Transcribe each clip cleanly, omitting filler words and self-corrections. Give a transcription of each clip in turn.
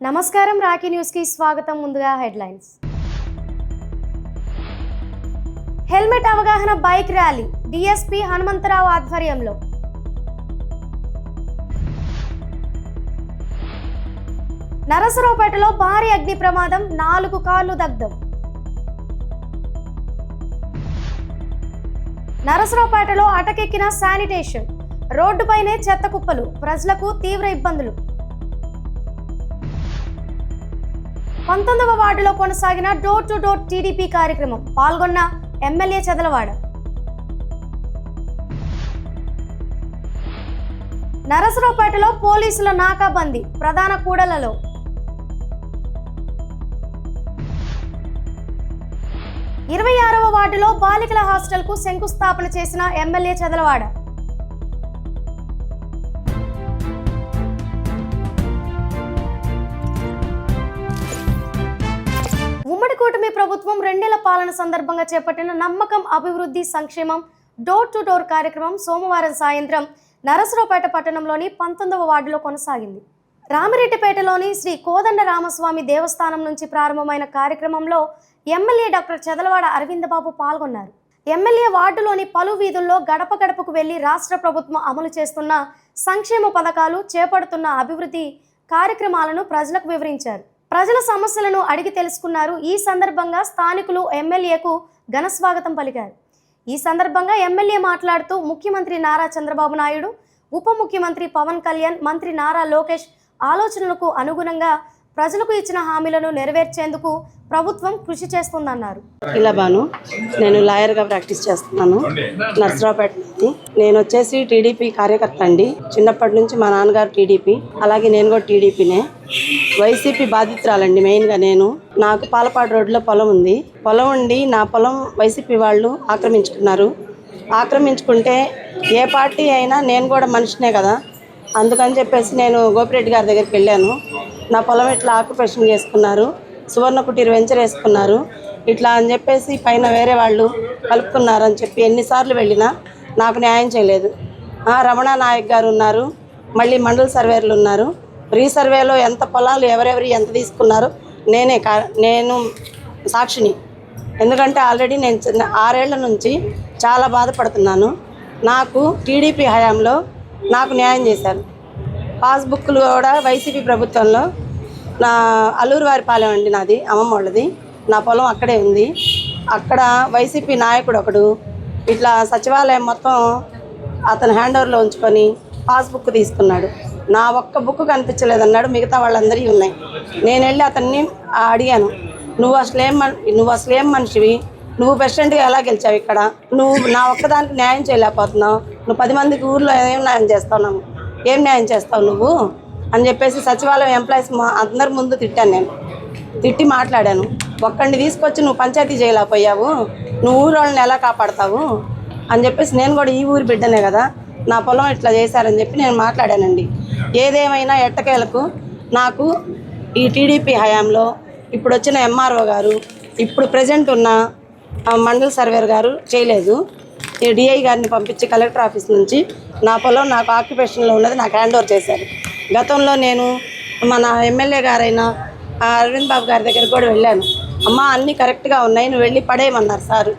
నమస్కారం, Rocky news కి స్వాగతం. ముందుగా హెడ్లైన్స్. హెల్మెట్ అవగాహన బైక్ ర్యాలీ డిఎస్పీ హనుమంతరావు ఆధ్వర్యంలో. నరసరావుపేటలో భారీ అగ్ని ప్రమాదం, 4 కార్లు దగ్ధం. నరసరావుపేటలో అటకెక్కిన శానిటేషన్, రోడ్డుపైనే చెత్త కుప్పలు, ప్రజలకు తీవ్ర ఇబ్బందులు. 19వ వార్డులో కొనసాగిన డోర్ టు డోర్ టీడీపీ కార్యక్రమం, పాల్గొన్న ఎమ్మెల్యే చదలవాడ. నరసరావుపేటలో పోలీసుల నాకాబందీ, ప్రధాన కూడలలో. ఇరవై 26వ వార్డులో బాలికల హాస్టల్కు శంకుస్థాపన చేసిన ఎమ్మెల్యే చదలవాడ. ఉమ్మడి కూటమి ప్రభుత్వం 2 ఏళ్ల పాలన సందర్భంగా చేపట్టిన నమ్మకం, అభివృద్ధి, సంక్షేమం డోర్ టు డోర్ కార్యక్రమం సోమవారం సాయంత్రం నరసరావుపేట పట్టణంలోని 19వ వార్డులో కొనసాగింది. రామిరెడ్డిపేటలోని శ్రీ కోదండ రామస్వామి దేవస్థానం నుంచి ప్రారంభమైన కార్యక్రమంలో ఎమ్మెల్యే డాక్టర్ చదలవాడ అరవిందబాబు పాల్గొన్నారు. ఎమ్మెల్యే వార్డులోని పలు వీధుల్లో గడప గడపకు వెళ్లి రాష్ట్ర ప్రభుత్వం అమలు చేస్తున్న సంక్షేమ పథకాలు, చేపడుతున్న అభివృద్ధి కార్యక్రమాలను ప్రజలకు వివరించారు. ప్రజల సమస్యలను అడిగి తెలుసుకున్నారు. ఈ సందర్భంగా స్థానికులు ఎమ్మెల్యేకు ఘన స్వాగతం పలికారు. ఈ సందర్భంగా ఎమ్మెల్యే మాట్లాడుతూ ముఖ్యమంత్రి నారా చంద్రబాబు నాయుడు, ఉప ముఖ్యమంత్రి పవన్ కళ్యాణ్, మంత్రి నారా లోకేష్ ఆలోచనలకు అనుగుణంగా ప్రజలకు ఇచ్చిన హామీలను నెరవేర్చేందుకు ప్రభుత్వం కృషి చేస్తుందన్నారు. ఇలాబాను నేను లాయర్గా ప్రాక్టీస్ చేస్తున్నాను నర్సరావుపేట నుంచి. నేను వచ్చేసి టీడీపీ కార్యకర్త అండి. చిన్నప్పటి నుంచి మా నాన్నగారు టీడీపీ, అలాగే నేను కూడా టీడీపీనే. వైసీపీ బాధితురాలండి మెయిన్గా నేను. నాకు పాలపాడు రోడ్లో పొలం ఉంది. పొలం ఉండి నా పొలం వైసీపీ వాళ్ళు ఆక్రమించుకున్నారు. ఆక్రమించుకుంటే ఏ పార్టీ అయినా నేను కూడా మనిషినే కదా, అందుకని చెప్పేసి నేను గోపిరెడ్డి గారి దగ్గరికి వెళ్ళాను. నా పొలం ఇట్లా ఆక్యుపేషన్ చేసుకున్నారు, సువర్ణ కుటీర్ వెంచర్ వేసుకున్నారు ఇట్లా అని చెప్పేసి పైన వేరే వాళ్ళు కలుపుకున్నారు అని చెప్పి ఎన్నిసార్లు వెళ్ళినా నాకు న్యాయం చేయలేదు. రమణ నాయక్ గారు ఉన్నారు, మళ్ళీ మండల సర్వేర్లు ఉన్నారు. రీసర్వేలో ఎంత పొలాలు ఎవరెవరు ఎంత తీసుకున్నారో నేను సాక్షిని. ఎందుకంటే ఆల్రెడీ నేను 6 ఏళ్ల నుంచి చాలా బాధపడుతున్నాను. నాకు టీడీపీ హయాంలో నాకు న్యాయం చేశారు. పాస్బుక్లు కూడా వైసీపీ ప్రభుత్వంలో నా అల్లూరు వారిపాలెం అండి, నాది అమ్మమ్మ వాళ్ళది. నా పొలం అక్కడే ఉంది. అక్కడ వైసీపీ నాయకుడు ఒకడు ఇట్లా సచివాలయం మొత్తం అతను హ్యాండ్ ఓవర్లో ఉంచుకొని పాస్బుక్ తీసుకున్నాడు. నా ఒక్క బుక్ కనిపించలేదన్నాడు, మిగతా వాళ్ళందరికీ ఉన్నాయి. నేను వెళ్ళి అతన్ని అడిగాను, నువ్వు అసలు ఏం మనిషివి, నువ్వు ప్రెసిడెంట్గా ఎలా గెలిచావు, ఇక్కడ నువ్వు నా ఒక్కదానికి న్యాయం చేయలేకపోతున్నావు, నువ్వు 10 మందికి ఊర్లో ఏం న్యాయం చేస్తావు, ఏం న్యాయం చేస్తావు నువ్వు అని చెప్పేసి సచివాలయం ఎంప్లాయీస్ అందరి ముందు తిట్టాను. నేను తిట్టి మాట్లాడాను, ఒక్కడిని తీసుకొచ్చి నువ్వు పంచాయతీ చేయలేకపోయావు, నువ్వు ఊరు వాళ్ళని ఎలా కాపాడతావు అని చెప్పేసి, నేను కూడా ఈ ఊరి బిడ్డనే కదా, నా పొలం ఇట్లా చేశారని చెప్పి నేను మాట్లాడానండి. ఏదేమైనా ఎట్టకేలకు నాకు ఈ టీడీపీ హయాంలో ఇప్పుడు వచ్చిన ఎంఆర్ఓ గారు, ఇప్పుడు ప్రజెంట్ ఉన్న మండల సర్వేర్ గారు చేయలేదు. డిఐ గారిని పంపించి కలెక్టర్ ఆఫీస్ నుంచి నా పొలం నాకు ఆక్యుపేషన్లో ఉన్నది నాకు హ్యాండ్ ఓవర్ చేశారు. గతంలో నేను మన ఎమ్మెల్యే గారైన అరవింద్ బాబు గారి దగ్గర కూడా వెళ్ళాను. అమ్మ అన్నీ కరెక్ట్గా ఉన్నాయి, నువ్వు వెళ్ళి పడేయమన్నారు సారు.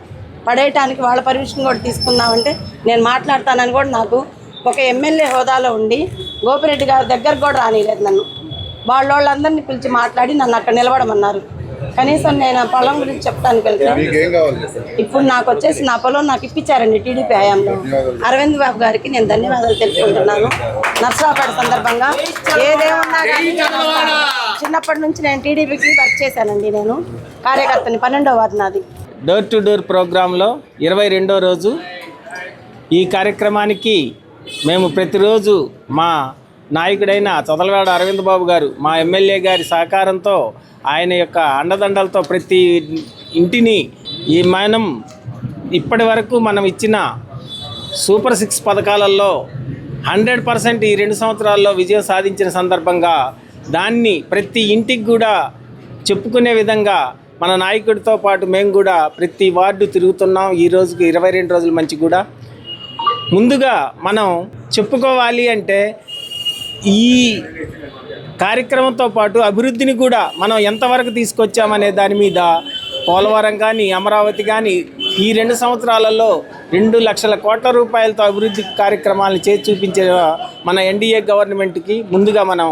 పడేయటానికి వాళ్ళ పర్మిషన్ కూడా తీసుకుందామంటే నేను మాట్లాడతానని కూడా నాకు ఒక ఎమ్మెల్యే హోదాలో ఉండి గోపిరెడ్డి గారి దగ్గరకు కూడా రానిలేదు. నన్ను వాళ్ళందరినీ పిలిచి మాట్లాడి నన్ను అక్కడ నిలబడమన్నారు. కనీసం నేను పొలం గురించి చెప్తానికి వెళ్తాను. ఇప్పుడు నాకు వచ్చేసి నా పొలం నాకు ఇప్పించారండి టీడీపీ హయాంలో. అరవింద్ బాబు గారికి నేను ధన్యవాదాలు తెలుపుకుంటున్నాను. నర్సరావుపేట సందర్భంగా ఏదేమన్నా చిన్నప్పటి నుంచి నేను టీడీపీకి వర్క్ చేశానండి. నేను కార్యకర్తని, 12వ వార్డు నాది. డోర్ టు డోర్ ప్రోగ్రాంలో 22వ రోజు ఈ కార్యక్రమానికి మేము ప్రతిరోజు మా నాయకుడైన చదలవాడ అరవింద్ బాబు గారు, మా ఎమ్మెల్యే గారి సహకారంతో, ఆయన యొక్క అండదండలతో ప్రతి ఇంటిని ఇప్పటి వరకు మనం ఇచ్చిన సూపర్ 6 పథకాలలో 100% ఈ 2 సంవత్సరాల్లో విజయం సాధించిన సందర్భంగా దాన్ని ప్రతి ఇంటికి కూడా చెప్పుకునే విధంగా మన నాయకుడితో పాటు మేము కూడా ప్రతి వార్డు తిరుగుతున్నాం. ఈ రోజుకి 22 రోజుల మంచి కూడా ముందుగా మనం చెప్పుకోవాలి అంటే ఈ కార్యక్రమంతో పాటు అభివృద్ధిని కూడా మనం ఎంతవరకు తీసుకొచ్చామనే దాని మీద పోలవరం కానీ అమరావతి కానీ ఈ 2 సంవత్సరాలలో 2 లక్షల కోట్ల రూపాయలతో అభివృద్ధి కార్యక్రమాలను చేసి చూపించే మన ఎన్డీఏ గవర్నమెంట్కి ముందుగా మనం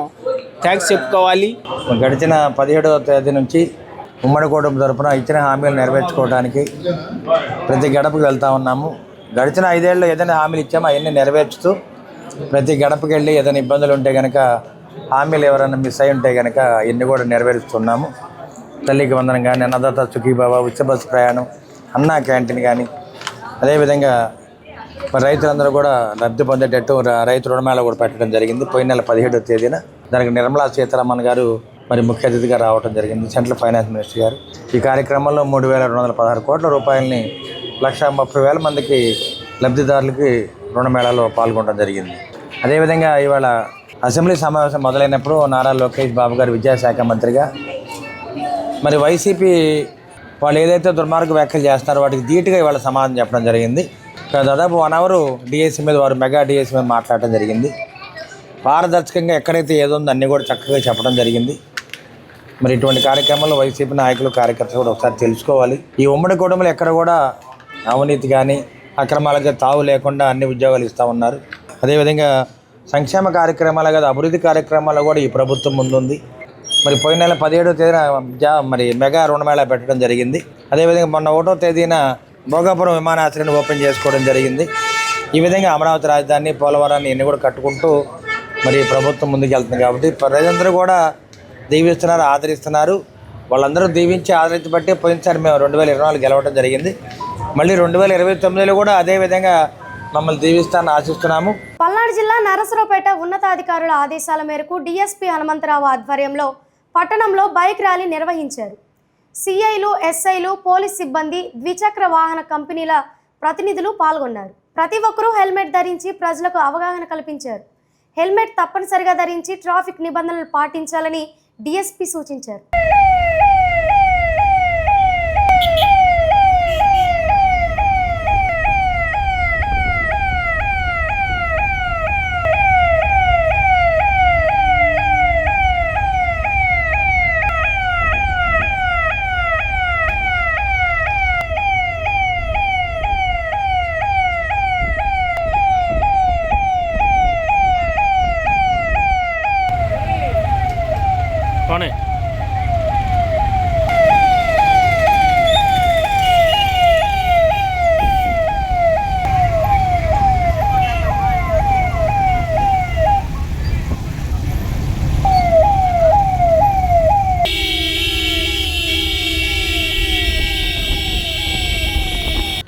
థ్యాంక్స్ చెప్పుకోవాలి. గడిచిన 17వ తేదీ నుంచి ఉమ్మడి కుటుంబం తరపున ఇచ్చిన హామీలు నెరవేర్చుకోవడానికి ప్రతి గడపకు వెళ్తూ ఉన్నాము. గడిచిన 5 ఏళ్ళు ఏదైనా హామీలు ఇచ్చామో అవన్నీ నెరవేర్చుతూ ప్రతి గడపకి వెళ్ళి ఏదైనా ఇబ్బందులు ఉంటే కనుక, హామీలు ఎవరైనా మిస్ అయి ఉంటే కనుక ఇవన్నీ కూడా నెరవేరుస్తున్నాము. తల్లికి వందనం కానీ, అన్నదాత సుఖీభావ, ఉచిత బస్సు ప్రయాణం, అన్నా క్యాంటీన్ కానీ, అదేవిధంగా మరి రైతులందరూ కూడా లబ్ధి పొందేటట్టు రైతు రుణమేళ కూడా పెట్టడం జరిగింది. పోయిన నెల 17వ తేదీన దానికి నిర్మలా సీతారామన్ గారు మరి ముఖ్య అతిథిగా రావడం జరిగింది, సెంట్రల్ ఫైనాన్స్ మినిస్టర్ గారు. ఈ కార్యక్రమంలో 3,216 కోట్ల రూపాయలని 1,30,000 మందికి లబ్ధిదారులకి రుణమేళాలో పాల్గొనడం జరిగింది. అదేవిధంగా ఇవాళ అసెంబ్లీ సమావేశం మొదలైనప్పుడు నారా లోకేష్ బాబు గారు విద్యాశాఖ మంత్రిగా మరి వైసీపీ వాళ్ళు ఏదైతే దుర్మార్గ వ్యాఖ్యలు చేస్తున్నారో వాటికి ధీటుగా ఇవాళ సమాధానం చెప్పడం జరిగింది. దాదాపు 1 అవర్ డిఎస్సీ మీద వారు మెగా డిఎస్సీ మీద మాట్లాడటం జరిగింది. పారదర్శకంగా ఎక్కడైతే ఏదో ఉందో అన్నీ కూడా చక్కగా చెప్పడం జరిగింది. మరి ఇటువంటి కార్యక్రమాల్లో వైసీపీ నాయకులు, కార్యకర్తలు కూడా ఒకసారి తెలుసుకోవాలి. ఈ ఉమ్మడి కుటుంబంలో ఎక్కడ కూడా అవినీతి కానీ అక్రమాలకి తావు లేకుండా అన్ని ఉద్యోగాలు ఇస్తూ ఉన్నారు. అదేవిధంగా సంక్షేమ కార్యక్రమాలు కాదు, అభివృద్ధి కార్యక్రమాల్లో కూడా ఈ ప్రభుత్వం ముందుంది. మరి పోయిన నెల 17వ తేదీన మరి మెగా రుణమేళా పెట్టడం జరిగింది. అదేవిధంగా మొన్న 1వ తేదీన భోగాపురం విమానాశ్రయాన్ని ఓపెన్ చేసుకోవడం జరిగింది. ఈ విధంగా అమరావతి రాజధాని, పోలవరాన్ని ఇన్ని కూడా కట్టుకుంటూ మరి ప్రభుత్వం ముందుకు వెళ్తుంది. కాబట్టి ప్రజలందరూ కూడా దీవిస్తున్నారు, ఆదరిస్తున్నారు. వాళ్ళందరూ దీవించి ఆదరించబట్టి పోయినసారి మేము 2024 గెలవడం జరిగింది. మళ్ళీ 2029లో కూడా అదేవిధంగా మమ్మల్ని దీవిస్తానని ఆశిస్తున్నాము. పల్నాడు జిల్లా నరసరావుపేట ఉన్నతాధికారుల ఆదేశాల మేరకు డీఎస్పీ హనుమంతరావు ఆధ్వర్యంలో పట్టణంలో బైక్ ర్యాలీ నిర్వహించారు. సిఐలు, ఎస్ఐలు, పోలీస్ సిబ్బంది, ద్విచక్ర వాహన కంపెనీల ప్రతినిధులు పాల్గొన్నారు. ప్రతి ఒక్కరూ హెల్మెట్ ధరించి ప్రజలకు అవగాహన కల్పించారు. హెల్మెట్ తప్పనిసరిగా ధరించి ట్రాఫిక్ నిబంధనలు పాటించాలని డీఎస్పీ సూచించారు.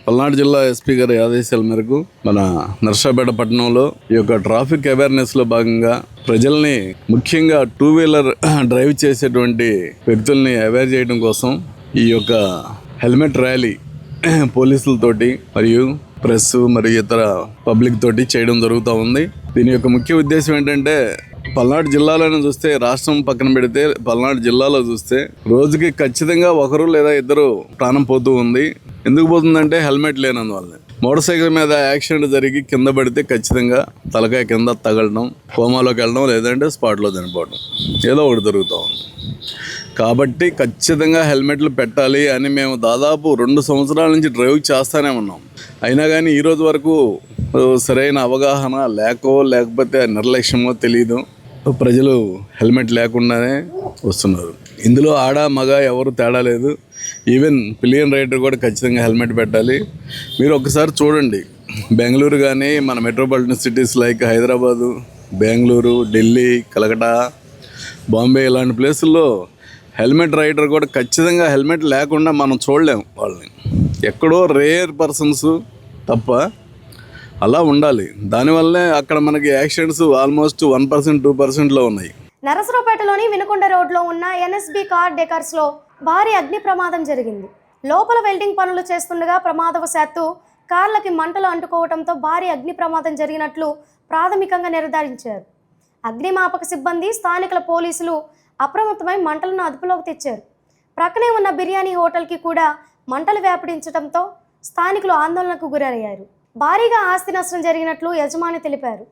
పల్నాడు జిల్లా ఎస్పీ గారి ఆదేశాల మేరకు మన నర్సాపేట పట్టణంలో ఈ యొక్క ట్రాఫిక్ అవేర్నెస్లో భాగంగా ప్రజల్ని, ముఖ్యంగా 2 వీలర్ డ్రైవ్ చేసేటువంటి వ్యక్తుల్ని అవేర్ చేయడం కోసం ఈ యొక్క హెల్మెట్ ర్యాలీ పోలీసులతోటి మరియు ప్రెస్ మరియు ఇతర పబ్లిక్ తోటి చేయడం జరుగుతూ ఉంది. దీని యొక్క ముఖ్య ఉద్దేశం ఏంటంటే, పల్నాడు జిల్లాలోనే చూస్తే, రాష్ట్రం పక్కన పెడితే పల్నాడు జిల్లాలో చూస్తే రోజుకి ఖచ్చితంగా 1 లేదా 2 ప్రాణం పోతూ ఉంది. ఎందుకు పోతుందంటే హెల్మెట్ లేనందువల్ల. మోటార్ సైకిల్ మీద యాక్సిడెంట్ జరిగి కింద పడితే ఖచ్చితంగా తలకాయ కింద తగలడం, కోమాలోకి వెళ్ళడం, లేదంటే స్పాట్లో చనిపోవడం, ఏదో ఒకటి జరుగుతూ ఉంది. కాబట్టి ఖచ్చితంగా హెల్మెట్లు పెట్టాలి అని మేము దాదాపు 2 సంవత్సరాల నుంచి డ్రైవ్ చేస్తూనే ఉన్నాం. అయినా కానీ ఈరోజు వరకు సరైన అవగాహన లేకపోతే నిర్లక్ష్యమో తెలియదు, ప్రజలు హెల్మెట్ లేకుండానే వస్తున్నారు. ఇందులో ఆడ మగ ఎవరు తేడా లేదు. ఈవెన్ పిలియన్ రైడర్ కూడా ఖచ్చితంగా హెల్మెట్ పెట్టాలి. మీరు ఒకసారి చూడండి, బెంగళూరు కానీ మన metropolitan cities like Hyderabad, Bengaluru, Delhi, Calcutta, Bombay ఇలాంటి ప్లేసుల్లో హెల్మెట్ రైడర్ కూడా ఖచ్చితంగా హెల్మెట్ లేకుండా మనం చూడలేము వాళ్ళని. ఎక్కడో రేర్ పర్సన్స్ తప్ప అలా ఉండాలి. దానివల్లే అక్కడ మనకి యాక్సిడెంట్స్ ఆల్మోస్ట్ 1%, 2%లో ఉన్నాయి. నరసరావుపేటలోని వినుకొండ రోడ్లో ఉన్న ఎన్ఎస్బి కార్ డెకర్స్లో భారీ అగ్ని ప్రమాదం జరిగింది. లోపల వెల్డింగ్ పనులు చేస్తుండగా ప్రమాదవశాత్తు కార్లకి మంటలు అంటుకోవడంతో భారీ అగ్ని ప్రమాదం జరిగినట్లు ప్రాథమికంగా నిర్ధారించారు. అగ్నిమాపక సిబ్బంది, స్థానికుల పోలీసులు అప్రమత్తమై మంటలను అదుపులోకి తెచ్చారు. ప్రక్కనే ఉన్న బిర్యానీ హోటల్కి కూడా మంటలు వ్యాపించడంతో స్థానికులు ఆందోళనకు గురయ్యారు. భారీగా ఆస్తి నష్టం జరిగినట్లు యజమాని తెలిపారు.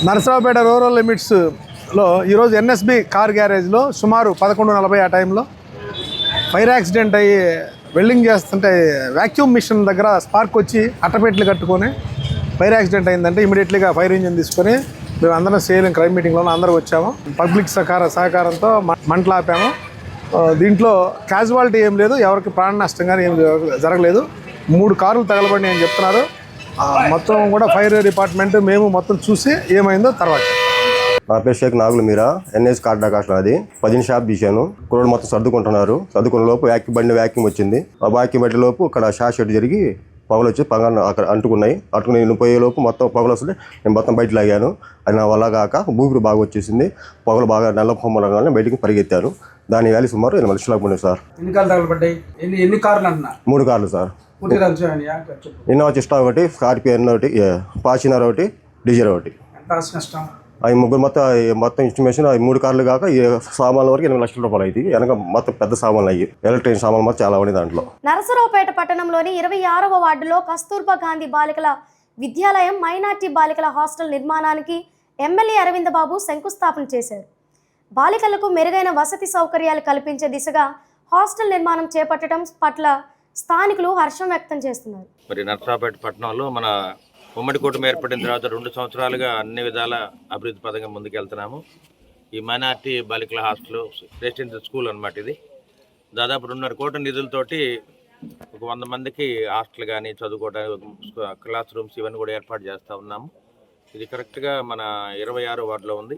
నరసరావుపేట రూరల్ లిమిట్స్లో ఈరోజు ఎన్ఎస్బి కార్ గ్యారేజ్లో సుమారు 11:40 ఆ టైంలో ఫైర్ యాక్సిడెంట్ అయ్యి వెల్డింగ్ చేస్తుంటే వ్యాక్యూమ్ మిషన్ దగ్గర స్పార్క్ వచ్చి అట్టపెట్లు కట్టుకొని ఫైర్ యాక్సిడెంట్ అయిందంటే ఇమీడియట్లీగా ఫైర్ ఇంజిన్ తీసుకొని మేము అందరం సేలింగ్ క్రైమ్ మీటింగ్లో అందరూ వచ్చాము. పబ్లిక్ సహకారంతో మంటలు ఆపాము. దీంట్లో క్యాజువాలిటీ ఏం లేదు, ఎవరికి ప్రాణ నష్టం కానీ ఏం జరగలేదు. 3 కార్లు తగలబడి అని చెప్తున్నారు. మొత్తం కూడా ఫైర్ డిపార్ట్మెంట్ మేము మొత్తం చూసి ఏమైందో తర్వాత. నా పేరు షేక్ నాగులు మీరా, ఎన్ఎస్ కార్డా కాస్ట్. అది 10 షాప్ తీశాను. కుర్రోడు మొత్తం సర్దుకుంటున్నారు. సర్దుకున్న లోపు వ్యాక్యూమ్ వచ్చింది. ఆ వ్యాక్యూమ్ పెట్టే లోపు ఇక్కడ షార్ట్ షెడ్ జరిగి పొగలు వచ్చి అక్కడ అంటుకున్నాయి. నేను పోయే లోపు మొత్తం పొగలు వస్తుంటే నేను మొత్తం బయట లాగాను. అది నా వల్ల కాక ఊపిరి బాగా వచ్చేసింది. పొగలు బాగా నల్ల పొమ్మలగానే బయటికి పరిగెత్తాను. దాని వ్యాలీ సుమారు 8 లక్షలకు పోయింది సార్. ఎన్ని కార్లు అంటున్నా? 3 కార్లు సార్. ఇన్నోవా స్టా ఒకటి, స్కార్పియో ఒకటి, ఫార్చునర్ ఒకటి, డీజర్ ఒకటి. అవి ముగ్గురు మొత్తం ఇన్స్టిమేషన్ 3 కార్లు కాక సామాన్ల వరకు 8 లక్షల రూపాయలు అయింది. వెనక మొత్తం పెద్ద సామాన్లు అయ్యి ఎలక్ట్రిక్ సామాన్లు మొత్తం చాలా ఉన్నాయి దాంట్లో. నరసరావుపేట పట్టణంలోని 26వ వార్డులో కస్తూర్బా గాంధీ బాలికల విద్యాలయం, మైనార్టీ బాలికల హాస్టల్ నిర్మాణానికి ఎమ్మెల్యే అరవింద్ బాబు శంకుస్థాపన చేశారు. బాలికలకు మెరుగైన వసతి సౌకర్యాలు కల్పించే దిశగా హాస్టల్ నిర్మాణం చేపట్టడం పట్ల స్థానికులు హర్షం వ్యక్తం చేస్తున్నారు. మరి నరసరావుపేట పట్టణంలో మన ఉమ్మడి కూటమి ఏర్పడిన తర్వాత 2 సంవత్సరాలుగా అన్ని విధాల అభివృద్ధి పదంగా ముందుకెళ్తున్నాము. ఈ మైనార్టీ బాలికల హాస్టల్ రెసిడెన్షియల్ స్కూల్ అన్నమాట. ఇది దాదాపు 2.5 కోట్ల నిధులతోటి ఒక 100 మందికి హాస్టల్ కానీ చదువుకోవడానికి క్లాస్ రూమ్స్ ఇవన్నీ కూడా ఏర్పాటు చేస్తూ ఉన్నాము. ఇది కరెక్ట్గా మన 26వ వార్డులో ఉంది.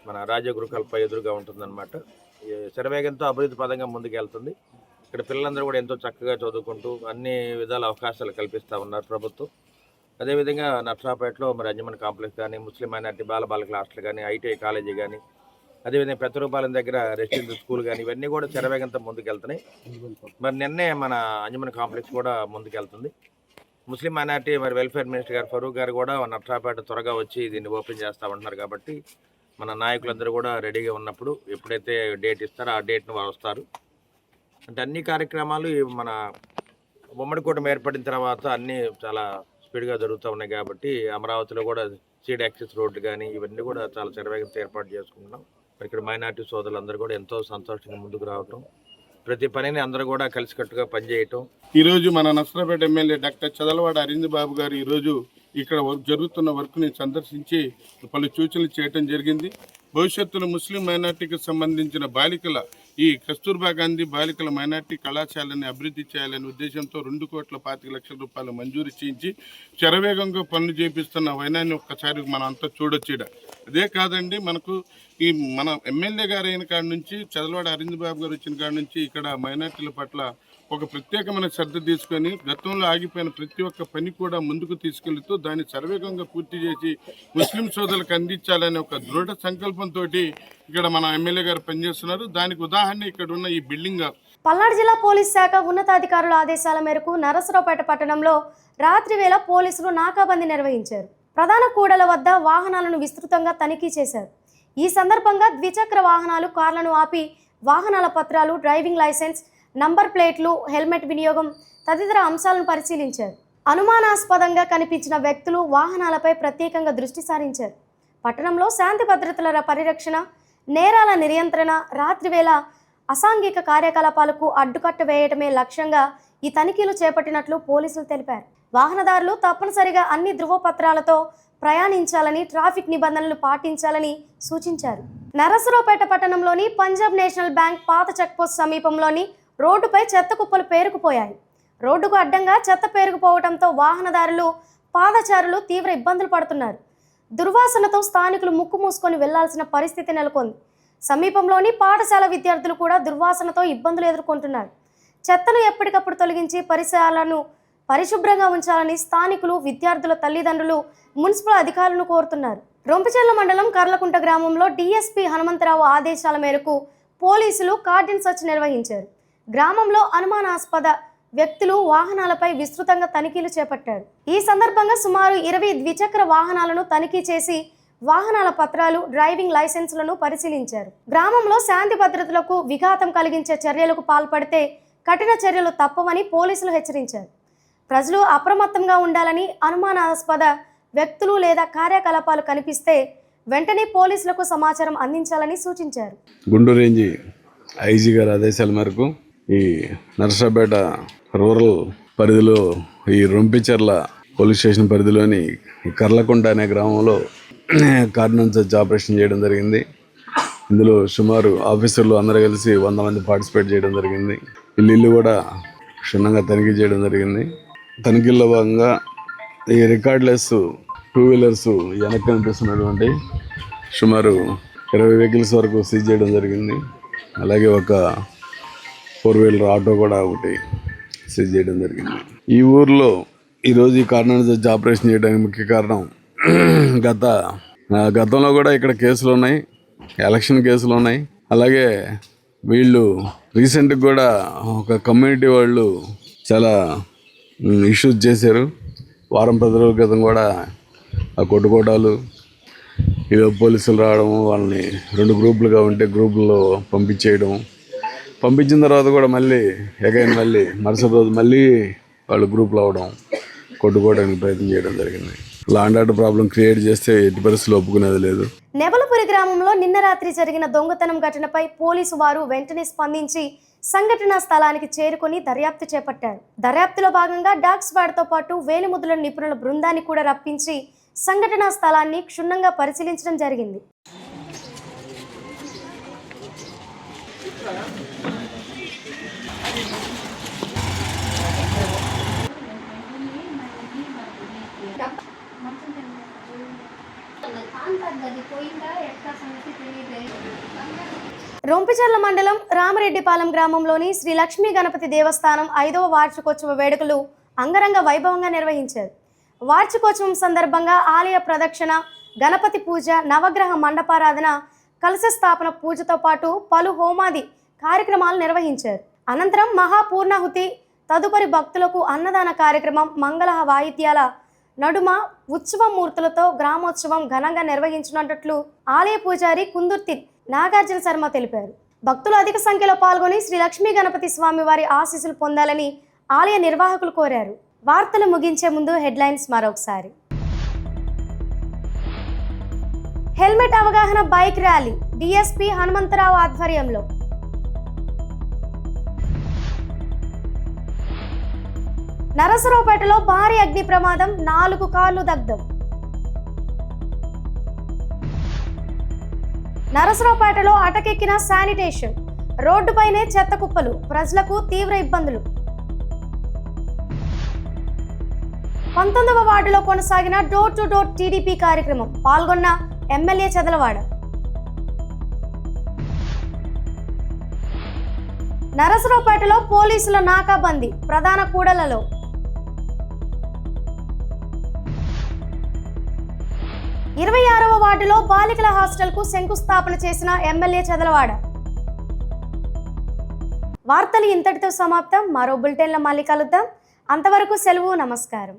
మన రాజగురుకల్ప ఎదురుగా ఉంటుందన్నమాట. శరవేగంతో అభివృద్ధి పదంగా ముందుకెళ్తుంది. ఇక్కడ పిల్లలందరూ కూడా ఎంతో చక్కగా చదువుకుంటూ అన్ని విధాల అవకాశాలు కల్పిస్తూ ఉన్నారు ప్రభుత్వం. అదేవిధంగా నర్సరావుపేటలో మరి అంజమన్ కాంప్లెక్స్ కానీ, ముస్లిం మైనార్టీ బాలికల హాస్టల్ కానీ, ఐటీఐ కాలేజీ కానీ, అదేవిధంగా పెత్తరూపాలెం దగ్గర రెసిడెన్షియల్ స్కూల్ కానీ ఇవన్నీ కూడా శరవేగంతో ముందుకెళ్తున్నాయి. మరి నిన్నే మన అంజమన్ కాంప్లెక్స్ కూడా ముందుకెళ్తుంది. ముస్లిం మైనార్టీ మరి వెల్ఫేర్ మినిస్టర్ గారు ఫరూక్ గారు కూడా నర్సరావుపేట త్వరగా వచ్చి దీన్ని ఓపెన్ చేస్తామంటున్నారు. కాబట్టి మన నాయకులందరూ కూడా రెడీగా ఉన్నప్పుడు ఎప్పుడైతే డేట్ ఇస్తారో ఆ డేట్ను వారు వస్తారు. అంటే అన్ని కార్యక్రమాలు మన ఉమ్మడి కూటమి ఏర్పడిన తర్వాత అన్నీ చాలా స్పీడ్గా జరుగుతూ ఉన్నాయి. కాబట్టి అమరావతిలో కూడా సీడ్ యాక్సెస్ రోడ్లు కానీ ఇవన్నీ కూడా చాలా శరవేగంతో ఏర్పాటు చేసుకుంటున్నాం. ఇక్కడ మైనార్టీ సోదరులందరూ కూడా ఎంతో సంతోషంగా ముందుకు రావటం, ప్రతి పనిని అందరూ కూడా కలిసికట్టుగా పనిచేయటం. ఈరోజు మన నరసరావుపేట ఎమ్మెల్యే డాక్టర్ చదలవాడ అరవింద్ బాబు గారు ఈరోజు ఇక్కడ జరుగుతున్న వర్క్ని సందర్శించి పలు సూచనలు చేయడం జరిగింది. భవిష్యత్తులో ముస్లిం మైనార్టీకి సంబంధించిన బాలికల ఈ కస్తూర్బా గాంధీ బాలికల మైనార్టీ కళాశాలని అభివృద్ధి చేయాలనే ఉద్దేశంతో 2,25,00,000 రూపాయలు మంజూరు చేయించి శరవేగంగా పనులు చేపిస్తున్న వైనాన్ని ఒక్కసారి మనం అంతా చూడొచ్చు. అదే కాదండి, మనకు ఈ మన ఎమ్మెల్యే గారు అయిన కాడ నుంచి చదలవాడ అరవింద్ బాబు గారు వచ్చిన కాడ నుంచి ఇక్కడ మైనార్టీల పట్ల ఒక ప్రత్యేకమైన శ్రద్ధ తీసుకొని గతంలో ఆగిపోయిన ప్రతి ఒక్క పని కూడా ముందుకు తీసుకెళ్తూ దాన్ని సర్వేగంగా పూర్తి చేసి ముస్లిం సోదరులకు అందించాలనే ఒక దృఢ సంకల్పంతో ఇక్కడ మన ఎమ్మెల్యే గారు పనిచేస్తున్నారు. దానికి ఉదాహరణ ఇక్కడ ఉన్న ఈ బిల్డింగ్. పల్నాడు జిల్లా పోలీస్ శాఖ ఉన్నతాధికారుల ఆదేశాల మేరకు నరసరావుపేట పట్టణంలో రాత్రి వేళ పోలీసులు నాకాబందీ నిర్వహించారు. ప్రధాన కూడల వద్ద వాహనాలను విస్తృతంగా తనిఖీ చేశారు. ఈ సందర్భంగా ద్విచక్ర వాహనాలు, కార్లను ఆపి వాహనాల పత్రాలు, డ్రైవింగ్ లైసెన్స్, నంబర్ ప్లేట్లు, హెల్మెట్ వినియోగం తదితర అంశాలను పరిశీలించారు. అనుమానాస్పదంగా కనిపించిన వ్యక్తులు, వాహనాలపై ప్రత్యేకంగా దృష్టి సారించారు. పట్టణంలో శాంతి భద్రతల పరిరక్షణ, నేరాల నియంత్రణ, రాత్రివేళ అసాంఘిక కార్యకలాపాలకు అడ్డుకట్ట వేయటమే లక్ష్యంగా ఈ తనిఖీలు చేపట్టినట్లు పోలీసులు తెలిపారు. వాహనదారులు తప్పనిసరిగా అన్ని ధృవపత్రాలతో ప్రయాణించాలని, ట్రాఫిక్ నిబంధనలు పాటించాలని సూచించారు. నరసరావుపేట పట్టణంలోని పంజాబ్ నేషనల్ బ్యాంక్ పాత చెక్పోస్ట్ సమీపంలోని రోడ్డుపై చెత్త కుప్పలు పేరుకుపోయాయి. రోడ్డుకు అడ్డంగా చెత్త పేరుకుపోవడంతో వాహనదారులు, పాదచారులు తీవ్ర ఇబ్బందులు పడుతున్నారు. దుర్వాసనతో స్థానికులు ముక్కు మూసుకొని వెళ్లాల్సిన పరిస్థితి నెలకొంది. సమీపంలోని పాఠశాల విద్యార్థులు కూడా దుర్వాసనతో ఇబ్బందులు ఎదుర్కొంటున్నారు. చెత్తను ఎప్పటికప్పుడు తొలగించి పరిసరాలను పరిశుభ్రంగా ఉంచాలని స్థానికులు, విద్యార్థుల తల్లిదండ్రులు మున్సిపల్ అధికారులను కోరుతున్నారు. రొంపిచెర్ల మండలం కర్లకుంట గ్రామంలో డీఎస్పీ హనుమంతరావు ఆదేశాల మేరకు పోలీసులు కార్డన్ సర్చ్ నిర్వహించారు. గ్రామంలో అనుమానాస్పద వ్యక్తులు వాహనాలపై విస్తృతంగా తనిఖీలు చేపట్టారు. ఈ సందర్భంగా సుమారు 20 ద్విచక్ర వాహనాలను తనిఖీ చేసి వాహనాల పత్రాలు, డ్రైవింగ్ లైసెన్సులను పరిశీలించారు. గ్రామంలో శాంతి భద్రతలకు విఘాతం కలిగించే చర్యలకు పాల్పడితే కఠిన చర్యలు తప్పవని పోలీసులు హెచ్చరించారు. ప్రజలు అప్రమత్తంగా ఉండాలని, అనుమానాస్పద వ్యక్తులు లేదా కార్యకలాపాలు కనిపిస్తే వెంటనే పోలీసులకు సమాచారం అందించాలని సూచించారు. గుంటూరు రేంజ్ ఐజీ గారి ఆదేశాల మేరకు ఈ నరసరావుపేట రూరల్ పరిధిలో ఈ రొంపిచెర్ల పోలీస్ స్టేషన్ పరిధిలోని ఈ కర్లకుంట అనే గ్రామంలో కార్డినెన్స్ సర్చ్ ఆపరేషన్ చేయడం జరిగింది. ఇందులో సుమారు ఆఫీసర్లు అందరూ కలిసి 100 మంది పార్టిసిపేట్ చేయడం జరిగింది. ఇల్లు కూడా క్షుణ్ణంగా తనిఖీ చేయడం జరిగింది. తనిఖీల్లో భాగంగా ఈ రికార్డ్లెస్ 2 వీలర్స్ వెనక్కి కనిపిస్తున్నటువంటి సుమారు 20 వెహికల్స్ వరకు సీజ్ చేయడం జరిగింది. అలాగే ఒక 4 వీలర్ ఆటో కూడా ఒకటి సీజ్ చేయడం జరిగింది. ఈ ఊర్లో ఈరోజు ఈ కార్డినెన్స్ సర్చ్ ఆపరేషన్ చేయడానికి ముఖ్య కారణం గతంలో కూడా ఇక్కడ కేసులు ఉన్నాయి, ఎలక్షన్ కేసులు ఉన్నాయి. అలాగే వీళ్ళు రీసెంట్గా కూడా ఒక కమ్యూనిటీ వాళ్ళు చాలా ఇష్యూస్ చేశారు. వారం 10 రోజుల క్రితం కూడా ఆ కొట్టుకోటాలు, ఇవి పోలీసులు రావడం, వాళ్ళని 2 గ్రూపులుగా ఉంటే గ్రూపుల్లో పంపించిన తర్వాత కూడా మళ్ళీ మరుసటి రోజు మళ్ళీ వాళ్ళు గ్రూపులు అవ్వడం, కొట్టుకోవడానికి ప్రయత్నం చేయడం జరిగింది. Law and order problem create చేస్తే ఎట్టి పరిస్థితులు ఒప్పుకునేది లేదు. నెబలపురి గ్రామంలో నిన్న రాత్రి జరిగిన దొంగతనం ఘటనపై పోలీసు వారు వెంటనే స్పందించి సంఘటనా స్థలానికి చేరుకొని దర్యాప్తు చేపట్టారు. దర్యాప్తులో భాగంగా డాగ్ స్క్వాడ్తో పాటు వేలిముద్రల నిపుణుల బృందాన్ని కూడా రప్పించి సంఘటనా స్థలాన్ని క్షుణ్ణంగా పరిశీలించడం జరిగింది. రొంపిచెర్ల మండలం రామరెడ్డిపాలెం గ్రామంలోని శ్రీ లక్ష్మీ గణపతి దేవస్థానం 5వ వార్షికోత్సవ వేడుకలు అంగరంగ వైభవంగా నిర్వహించారు. వార్షికోత్సవం సందర్భంగా ఆలయ ప్రదక్షిణ, గణపతి పూజ, నవగ్రహ మండపారాధన, కలశ స్థాపన పూజతో పాటు పలు హోమాది కార్యక్రమాలు నిర్వహించారు. అనంతరం మహాపూర్ణాహుతి, తదుపరి భక్తులకు అన్నదాన కార్యక్రమం, మంగళ వాయిద్యాల నడుమ ఉత్సవమూర్తులతో గ్రామోత్సవం ఘనంగా నిర్వహించినట్లు ఆలయ పూజారి కుందుర్తి నాగార్జున శర్మ తెలిపారు. భక్తులు అధిక సంఖ్యలో పాల్గొని శ్రీ లక్ష్మీ గణపతి స్వామి వారి ఆశీస్సులు పొందాలని ఆలయ నిర్వాహకులు కోరారు. వార్తలు ముగించే ముందు హెడ్లైన్స్ మరొకసారి. హెల్మెట్ అవగాహన బైక్ ర్యాలీ డిఎస్పీ హనుమంతరావు ఆధ్వర్యంలో. నరసరావుపేటలో భారీ అగ్ని ప్రమాదం, 4 కార్లు దగ్ధం. నరసరావుపేటలో అటకెక్కిన శానిటేషన్, రోడ్డుపైనే చెత్త కుప్పలు, ప్రజలకు తీవ్ర ఇబ్బందులు. 19వ వార్డులో కొనసాగిన డోర్ టు డోర్ టీడీపీ కార్యక్రమం, పాల్గొన్న ఎమ్మెల్యే చదలవాడ. నరసరావుపేటలో పోలీసుల నాకాబందీ, ప్రధాన కూడలలో. – 26వ వార్డులో బాలికల హాస్టల్కు శంకుస్థాపన చేసిన ఎమ్మెల్యే చదలవాడ. వార్తలు ఇంతటితో సమాప్తం. మరో బులెటిన్లో మళ్ళీ కలుద్దాం. అంతవరకు సెలవు. నమస్కారం.